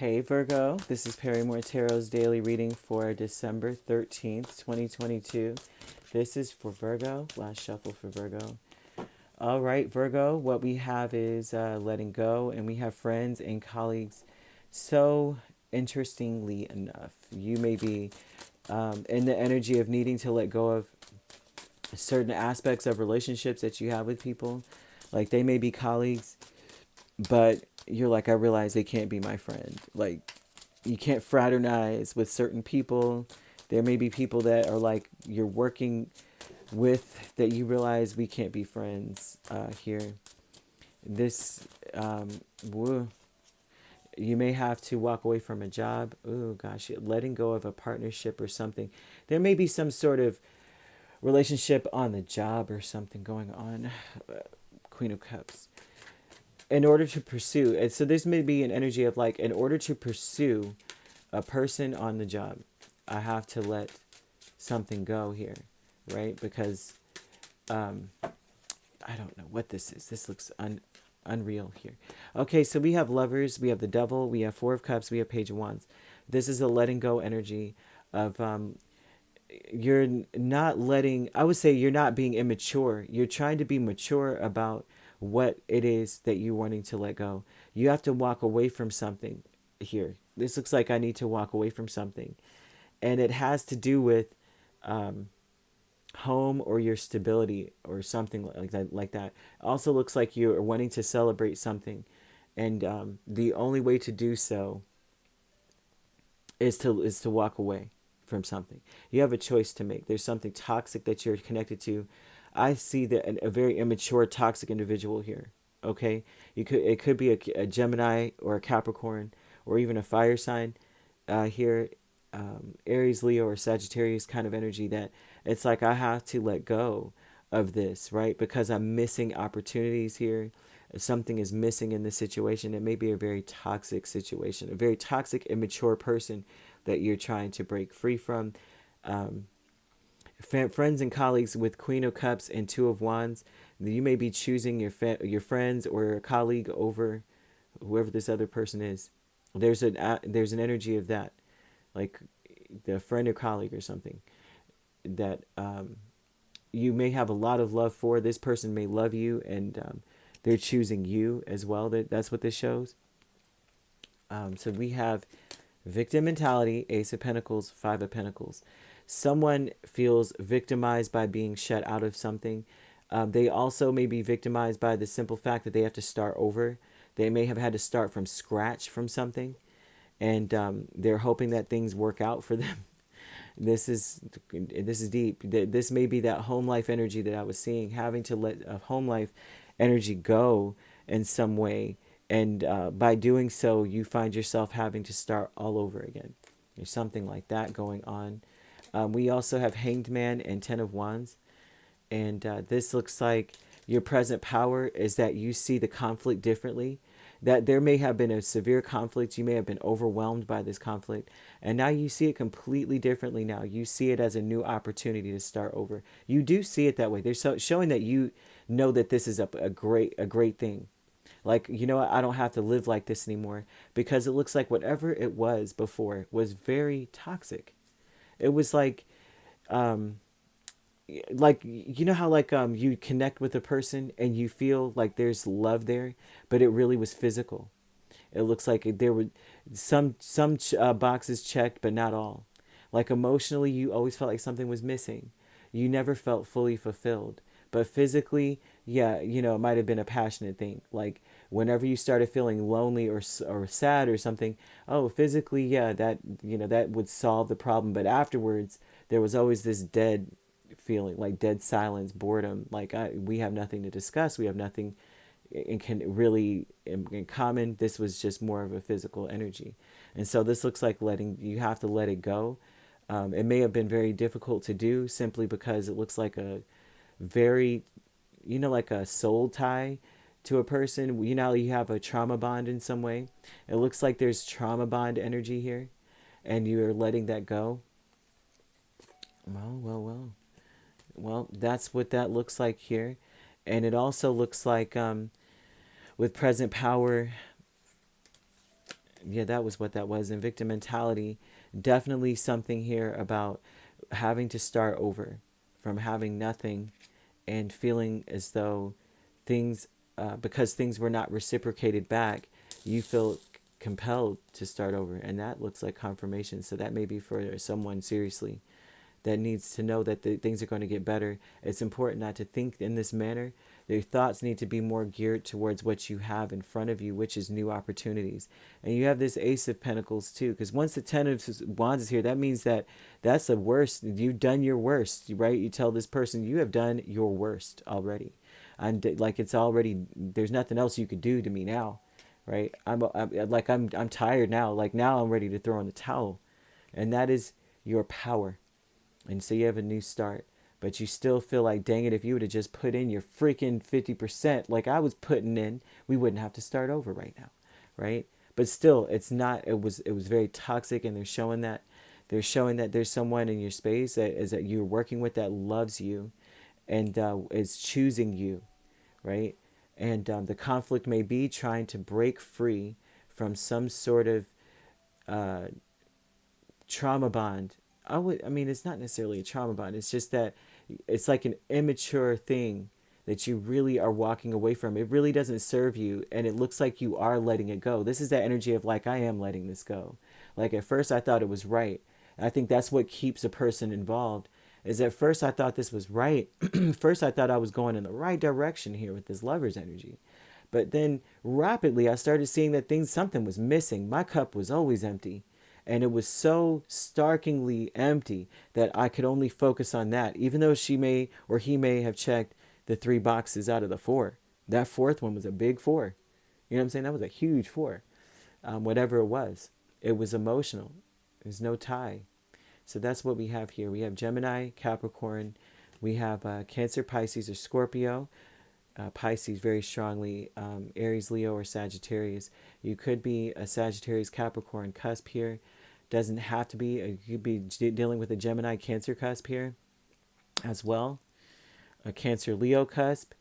Hey Virgo, this is Perrymore Tarot's daily reading for December 13th, 2022. This is for Virgo, last shuffle for Virgo. All right, Virgo, what we have is letting go, and we have friends and colleagues. So, interestingly enough, you may be in the energy of needing to let go of certain aspects of relationships that you have with people. Like they may be colleagues, but you're like, I realize they can't be my friend. Like, you can't fraternize with certain people. There may be people that are like you're working with that you realize we can't be friends here. This, woo, you may have to walk away from a job. Oh gosh, letting go of a partnership or something. There may be some sort of relationship on the job or something going on. Queen of Cups. In order to pursue, and so this may be an energy of like, in order to pursue a person on the job, I have to let something go here, right? Because I don't know what this is. This looks unreal here. Okay, so we have Lovers, we have the Devil, we have Four of Cups, we have Page of Wands. This is a letting go energy of you're not letting, I would say you're not being immature. You're trying to be mature about what it is that you're wanting to let go. You have to walk away from something here. This looks like I need to walk away from something. And it has to do with home or your stability or something like that. Also looks like you're wanting to celebrate something. And the only way to do so is to walk away from something. You have a choice to make. There's something toxic that you're connected to. I see that a very immature, toxic individual here. Okay, it could be a Gemini or a Capricorn or even a fire sign here, Aries, Leo, or Sagittarius kind of energy. That it's like I have to let go of this, right? Because I'm missing opportunities here. Something is missing in this situation. It may be a very toxic situation, a very toxic, immature person that you're trying to break free from. Friends and colleagues with Queen of Cups and Two of Wands. You may be choosing your friends or a colleague over whoever this other person is. There's an energy of that, like the friend or colleague or something that you may have a lot of love for. This person may love you, and they're choosing you as well. That's what this shows. So we have victim mentality, Ace of Pentacles, Five of Pentacles. Someone feels victimized by being shut out of something. They also may be victimized by the simple fact that they have to start over. They may have had to start from scratch from something, and they're hoping that things work out for them. This is deep. This may be that home life energy that I was seeing, having to let a home life energy go in some way, and by doing so, you find yourself having to start all over again. There's something like that going on. We also have Hanged Man and Ten of Wands, and this looks like your present power is that you see the conflict differently. That there may have been a severe conflict. You may have been overwhelmed by this conflict. And now you see it completely differently now. You see it as a new opportunity to start over. You do see it that way. They're showing that you know that this is a great thing. Like, you know what? I don't have to live like this anymore, because it looks like whatever it was before was very toxic. It was like you know how you connect with a person and you feel like there's love there, but it really was physical. It looks like there were some boxes checked, but not all. Like emotionally, you always felt like something was missing. You never felt fully fulfilled. But physically, yeah, it might have been a passionate thing. Like whenever you started feeling lonely or sad or something, oh, physically, yeah, that would solve the problem. But afterwards, there was always this dead feeling, like dead silence, boredom. Like we have nothing to discuss. We have nothing in common. This was just more of a physical energy. And so this looks like you have to let it go. It may have been very difficult to do, simply because it looks like a very, like a soul tie to a person. You have a trauma bond in some way. It looks like there's trauma bond energy here, and you're letting that go. Well, that's what that looks like here. And it also looks like with present power, Yeah, that was what that was. And victim mentality, definitely something here about having to start over from having nothing and feeling as though things, because things were not reciprocated back, you feel compelled to start over. And that looks like confirmation. So that may be for someone seriously that needs to know that things are going to get better. It's important not to think in this manner. Their thoughts need to be more geared towards what you have in front of you, which is new opportunities. And you have this Ace of Pentacles too, because once the Ten of Wands is here, that means that that's the worst. You've done your worst, right? You tell this person you have done your worst already. And like it's already, there's nothing else you could do to me now, right? I'm tired now. Like now I'm ready to throw in the towel, and that is your power. And so you have a new start, but you still feel like, dang it, if you would have just put in your freaking 50% like I was putting in, we wouldn't have to start over right now, right? But still, it's not, it was very toxic. And they're showing that there's someone in your space that you're working with that loves you and is choosing you, right? And the conflict may be trying to break free from some sort of uh, trauma bond. I mean, it's not necessarily a trauma bond. It's just that it's like an immature thing that you really are walking away from. It really doesn't serve you, and it looks like you are letting it go. This is that energy of like, I am letting this go. Like at first I thought it was right. And I think that's what keeps a person involved. Is at first I thought this was right. First I thought I was going in the right direction here with this lover's energy. But then rapidly I started seeing that something was missing. My cup was always empty. And it was so starkingly empty that I could only focus on that, even though she may or he may have checked the 3 boxes out of the 4. That fourth one was a big 4. You know what I'm saying? That was a huge 4. Whatever it was emotional. There's no tie. So that's what we have here. We have Gemini, Capricorn. We have Cancer, Pisces, or Scorpio. Pisces very strongly, Aries, Leo, or Sagittarius. You could be a Sagittarius Capricorn cusp here. Doesn't have to be. You could be dealing with a Gemini Cancer cusp here as well. A Cancer Leo cusp,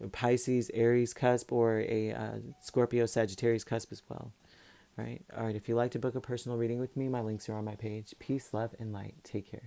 a Pisces Aries cusp, or a Scorpio Sagittarius cusp as well. Right. All right. If you'd like to book a personal reading with me, my links are on my page. Peace, love, and light. Take care.